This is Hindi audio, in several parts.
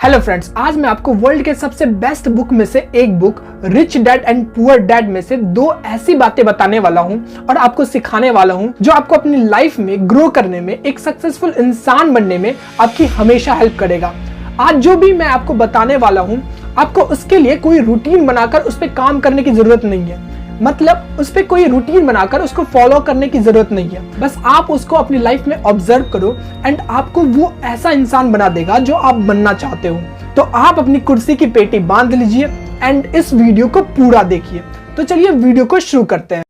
हेलो फ्रेंड्स, आज मैं आपको वर्ल्ड के सबसे बेस्ट बुक में से एक book rich dad and poor dad में से दो ऐसी बातें बताने वाला हूं और आपको सिखाने वाला हूं जो आपको अपनी लाइफ में ग्रो करने में, एक सक्सेसफुल इंसान बनने में आपकी हमेशा हेल्प करेगा। आज जो भी मैं आपको बताने वाला हूं, आपको उसके लिए कोई रूटीन बनाकर उस पर काम करने की जरूरत नहीं है। मतलब उस पर कोई रूटीन बनाकर उसको फॉलो करने की जरूरत नहीं है। बस आप उसको अपनी लाइफ में ऑब्जर्व करो एंड आपको वो ऐसा इंसान बना देगा जो आप बनना चाहते हो। तो आप अपनी कुर्सी की पेटी बांध लीजिए एंड इस वीडियो को पूरा देखिए। तो चलिए वीडियो को शुरू करते हैं।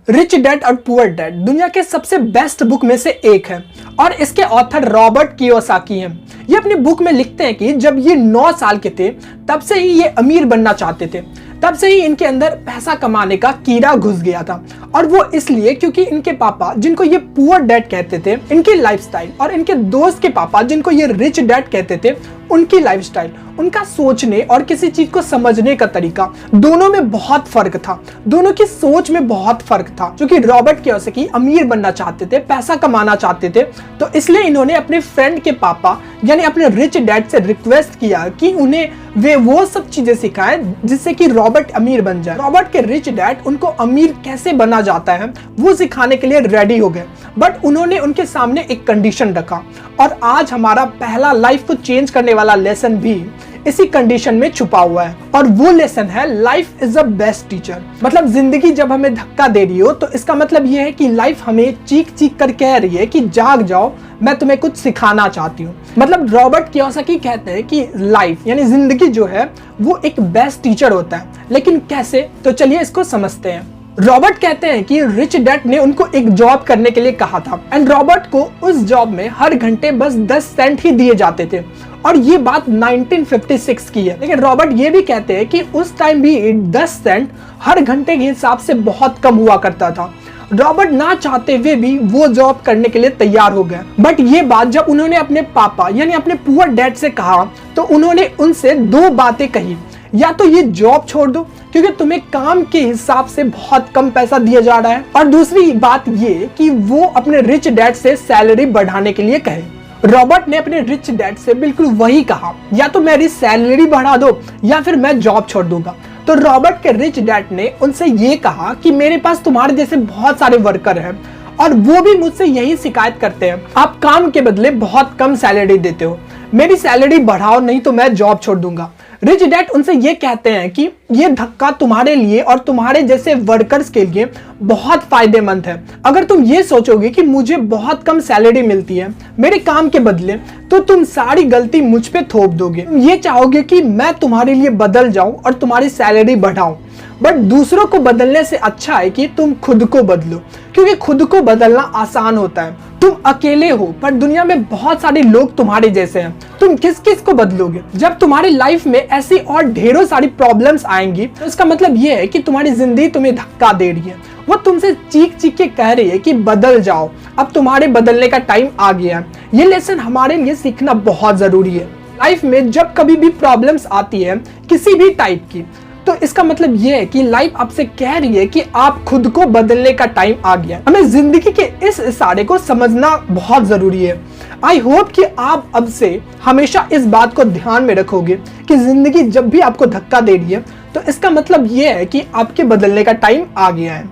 रिच डैड और पुअर डैड दुनिया के सबसे बेस्ट बुक में से एक है और इसके ऑथर रॉबर्ट कियोसाकी हैं। ये अपनी बुक में लिखते हैं कि जब ये 9 साल के थे तब से ही ये अमीर बनना चाहते थे। तब से ही इनके अंदर पैसा कमाने का कीड़ा घुस गया था और वो इसलिए क्योंकि इनके पापा, जिनको ये पुअर डैड कहते थे, इनकी लाइफस्टाइल और इनके दोस्त के पापा, जिनको ये रिच डैड कहते थे, उनकी लाइफस्टाइल, उनका सोचने और किसी चीज को समझने का तरीका, दोनों में बहुत फर्क था। दोनों की सोच में बहुत फर्क था। क्योंकि रॉबर्ट कियोसाकी अमीर बनना चाहते थे, पैसा कमाना चाहते थे, तो इसलिए इन्होंने अपने फ्रेंड के पापा यानी अपने रिच डैड से रिक्वेस्ट किया कि उन्हें वे वो सब चीजें सिखाएं जिससे कि रॉबर्ट अमीर बन जाए। रॉबर्ट के रिच डैड उनको अमीर कैसे बना जाता है वो सिखाने के लिए रेडी हो गए, बट उन्होंने उनके सामने एक कंडीशन रखा। और आज हमारा पहला लाइफ को चेंज करने वाला लेसन भी इसी कंडीशन में छुपा हुआ है और वो लेसन है life is a best teacher. मतलब जिंदगी जब हमें धक्का दे रही हो तो इसका मतलब ये है कि लाइफ हमें चीख चीख कर कह रही है कि जाग जाओ, मैं तुम्हें कुछ सिखाना चाहती हूँ। मतलब रॉबर्ट कियोसाकी कहते हैं कि लाइफ यानी जिंदगी जो है वो एक बेस्ट टीचर होता है। लेकिन कैसे? तो चलिए इसको समझते हैं। रॉबर्ट कहते हैं कि रिच डैड ने उनको एक जॉब करने के लिए कहा था एंड रॉबर्ट को उस जॉब में हर घंटे बस 10 सेंट ही दिए जाते थे और ये बात 1956 की है। लेकिन रॉबर्ट ये भी कहते हैं कि उस टाइम भी 10 सेंट हर घंटे के हिसाब से बहुत कम हुआ करता था। रॉबर्ट ना चाहते हुए भी वो जॉब करने के लिए तैयार हो गए। बट ये बात जब उन्होंने अपने पापा यानी अपने पुअर डैड से कहा तो उन्होंने उनसे दो बातें कही। या तो ये जॉब छोड़ दो क्योंकि तुम्हें काम के हिसाब से बहुत कम पैसा दिया जा रहा है, और दूसरी बात ये कि वो अपने रिच डैड से सैलरी बढ़ाने के लिए कहे। रॉबर्ट ने अपने रिच डैड से बिल्कुल वही कहा, या तो मेरी सैलरी बढ़ा दो या फिर मैं जॉब छोड़ दूंगा। तो रॉबर्ट के रिच डैड ने उनसे ये कहा कि मेरे पास तुम्हारे जैसे बहुत सारे वर्कर हैं और वो भी मुझसे यही शिकायत करते हैं, आप काम के बदले बहुत कम सैलरी देते हो, मेरी सैलरी बढ़ाओ नहीं तो मैं जॉब छोड़ दूंगा। रिच डैड उनसे ये कहते हैं कि ये धक्का तुम्हारे लिए और तुम्हारे जैसे वर्कर्स के लिए बहुत फायदेमंद है। अगर तुम ये सोचोगे कि मुझे बहुत कम सैलरी मिलती है मेरे काम के बदले, तो तुम सारी गलती मुझ पे थोप दोगे। तुम ये चाहोगे कि मैं तुम्हारे लिए बदल जाऊं और तुम्हारी सैलरी बढ़ाऊं, बट दूसरों को बदलने से अच्छा है कि तुम खुद को बदलो, क्योंकि खुद को बदलना आसान होता है। तुम अकेले हो पर दुनिया में बहुत सारे लोग तुम्हारे जैसे हैं, तुम किस किस को बदलोगे? जब तुम्हारी लाइफ में ऐसी और ढेरों सारी प्रॉब्लम्स आएंगी तो इसका मतलब ये है कि तुम्हारी जिंदगी तुम्हें धक्का दे रही है, वो तुमसे चीख चीख के कह रही है कि बदल जाओ, अब तुम्हारे बदलने का टाइम आ गया है। ये लेसन हमारे लिए सीखना बहुत जरूरी है। लाइफ में जब कभी भी प्रॉब्लम्स आती है किसी भी टाइप की, तो इसका मतलब यह है कि लाइफ आपसे कह रही है कि आप खुद को बदलने का टाइम आ गया। हमें जिंदगी के इस इशारे को समझना बहुत जरूरी है। आई होप कि आप अब से हमेशा इस बात को ध्यान में रखोगे कि जिंदगी जब भी आपको धक्का दे रही है तो इसका मतलब यह है कि आपके बदलने का टाइम आ गया है।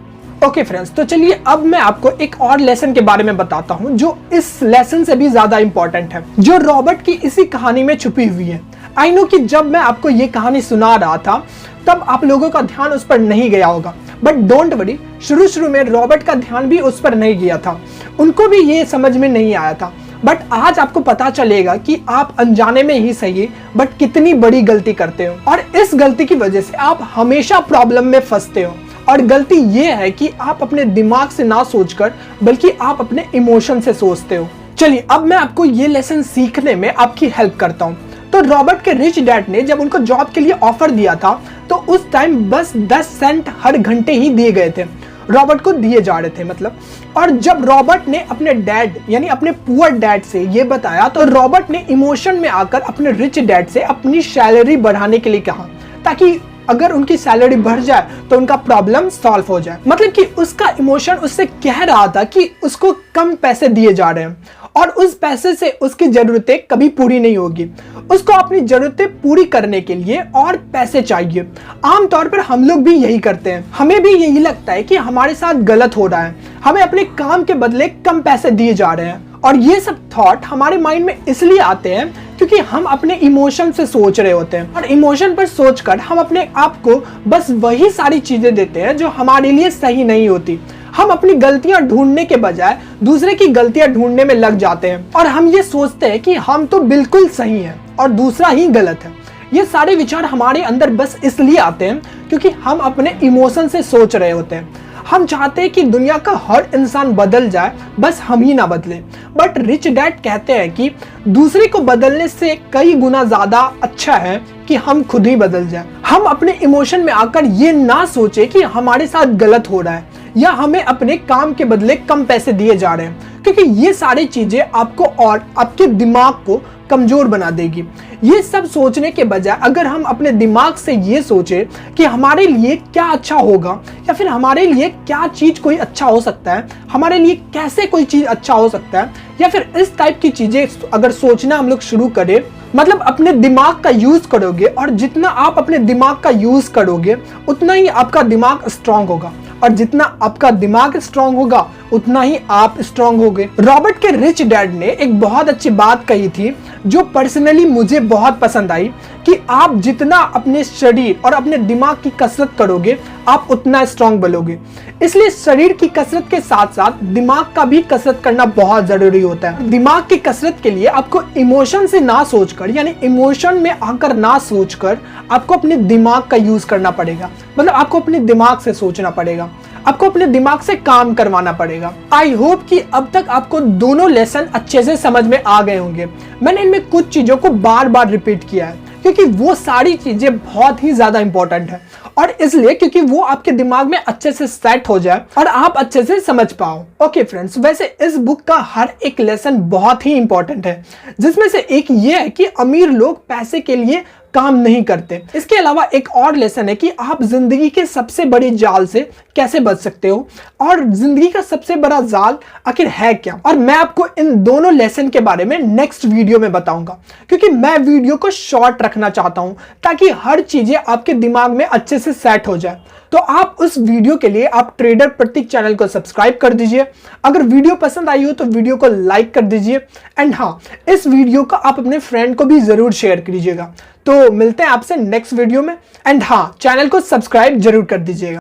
ओके फ्रेंड्स, तो चलिए अब मैं आपको एक और लेसन के बारे में बताता हूँ जो इस लेसन से भी ज्यादा इंपॉर्टेंट है, जो रॉबर्ट की इसी कहानी में छुपी हुई है। आई नो कि जब मैं आपको ये कहानी सुना रहा था तब आप लोगों का ध्यान उस पर नहीं गया होगा, बट डोंट वरी, शुरू में रॉबर्ट का ध्यान भी उस पर नहीं गया था, उनको भी ये समझ में नहीं आया था। बट आज आपको पता चलेगा कि आप अनजाने में ही सही बट कितनी बड़ी गलती करते हो और इस गलती की वजह से आप हमेशा प्रॉब्लम में फंसते हो। और गलती ये है कि आप अपने दिमाग से ना सोचकर बल्कि आप अपने इमोशन से सोचते हो। चलिए अब मैं आपको ये लेसन सीखने में आपकी हेल्प करता हूँ। तो रॉबर्ट के रिच डैड ने जब उनको जॉब के लिए ऑफर दिया था तो उस टाइम बस 10 सेंट हर घंटे ही दिए गए थे, रॉबर्ट को दिए जा रहे थे मतलब। और जब रॉबर्ट ने अपने डैड यानी अपने पुअर डैड से ये बताया तो रॉबर्ट ने इमोशन में आकर अपने रिच डैड से अपनी सैलरी बढ़ाने के लिए कहा ताकि अगर उनकी सैलरी बढ़ जाए तो उनका प्रॉब्लम सॉल्व हो जाए। मतलब कि उसका इमोशन उससे कह रहा था कि उसको कम पैसे दिए जा रहे हैं और उस पैसे से उसकी जरूरतें कभी पूरी नहीं होगी। उसको अपनी जरूरतें पूरी करने के लिए और पैसे चाहिए। आमतौर पर हम लोग भी यही करते हैं। हमें भी यही लगता है कि हमारे साथ गलत हो रहा है, हमें अपने काम के बदले कम पैसे दिए जा रहे हैं। और ये सब थॉट हमारे माइंड में इसलिए आते हैं क्योंकि हम अपने इमोशन से सोच रहे होते हैं और इमोशन पर सोचकर हम अपने आप को बस वही सारी चीजें देते हैं जो हमारे लिए सही नहीं होती। हम अपनी गलतियां ढूंढने के बजाय दूसरे की गलतियां ढूंढने में लग जाते हैं और हम ये सोचते हैं कि हम तो बिल्कुल सही हैं और दूसरा ही गलत है। ये सारे विचार हमारे अंदर बस इसलिए आते हैं क्योंकि हम अपने इमोशन से सोच रहे होते हैं। हम चाहते हैं कि दुनिया का हर इंसान बदल जाए, बस हम ही ना बदले। बट रिच डैड कहते हैं कि दूसरे को बदलने से कई गुना ज्यादा अच्छा है कि हम खुद ही बदल जाए। हम अपने इमोशन में आकर ये ना सोचे कि हमारे साथ गलत हो रहा है या हमें अपने काम के बदले कम पैसे दिए जा रहे हैं, क्योंकि ये सारी चीजें आपको और आपके दिमाग को कमजोर बना देगी। ये सब सोचने के बजाय अगर हम अपने दिमाग से ये सोचे कि हमारे लिए क्या अच्छा होगा या फिर हमारे लिए क्या चीज कोई अच्छा हो सकता है, हमारे लिए कैसे कोई चीज अच्छा हो सकता है, या फिर इस टाइप की चीजें अगर सोचना हम लोग शुरू करें, मतलब अपने दिमाग का यूज करोगे और जितना आप अपने दिमाग का यूज करोगे उतना ही आपका दिमाग स्ट्रांग होगा और जितना आपका दिमाग स्ट्रांग होगा उतना ही आप स्ट्रांग होगे। रॉबर्ट के रिच डैड ने एक बहुत अच्छी बात कही थी जो पर्सनली मुझे बहुत पसंद आई कि आप जितना अपने शरीर और अपने दिमाग की कसरत करोगे आप उतना स्ट्रांग बनोगे। इसलिए शरीर की कसरत के साथ साथ दिमाग का भी कसरत करना बहुत जरूरी होता है। दिमाग की कसरत के लिए आपको इमोशन से ना सोचकर, यानी इमोशन में आकर ना सोचकर आपको अपने दिमाग का यूज करना पड़ेगा। मतलब आपको अपने दिमाग से सोचना पड़ेगा, आपको अपने दिमाग से काम करवाना पड़ेगा। आई होप कि अब तक आपको दोनों लेसन अच्छे से समझ में आ गए होंगे। मैंने इनमें कुछ चीजों को बार बार रिपीट किया है क्योंकि वो सारी चीजें बहुत ही ज्यादा इंपॉर्टेंट है और इसलिए क्योंकि वो आपके दिमाग में अच्छे से सेट हो जाए और आप अच्छे से समझ पाओ। ओके फ्रेंड्स, वैसे इस बुक का हर एक लेसन बहुत ही इंपॉर्टेंट है, जिसमें से एक ये है कि अमीर लोग पैसे के लिए काम नहीं करते। इसके अलावा एक और लेसन है कि आप जिंदगी के सबसे बड़े जाल से कैसे बच सकते हो और जिंदगी का सबसे बड़ा जाल आखिर है क्या। और मैं आपको इन दोनों लेसन के बारे में नेक्स्ट वीडियो में बताऊंगा क्योंकि मैं वीडियो को शॉर्ट रखना चाहता हूं ताकि हर चीजें आपके दिमाग में अच्छे से सेट हो जाए। तो आप उस वीडियो के लिए आप ट्रेडर प्रतीक चैनल को सब्सक्राइब कर दीजिए। अगर वीडियो पसंद आई हो तो वीडियो को लाइक कर दीजिए एंड हाँ, इस वीडियो को आप अपने फ्रेंड को भी जरूर शेयर कीजिएगा। तो मिलते हैं आपसे नेक्स्ट वीडियो में एंड हाँ, चैनल को सब्सक्राइब जरूर कर दीजिएगा।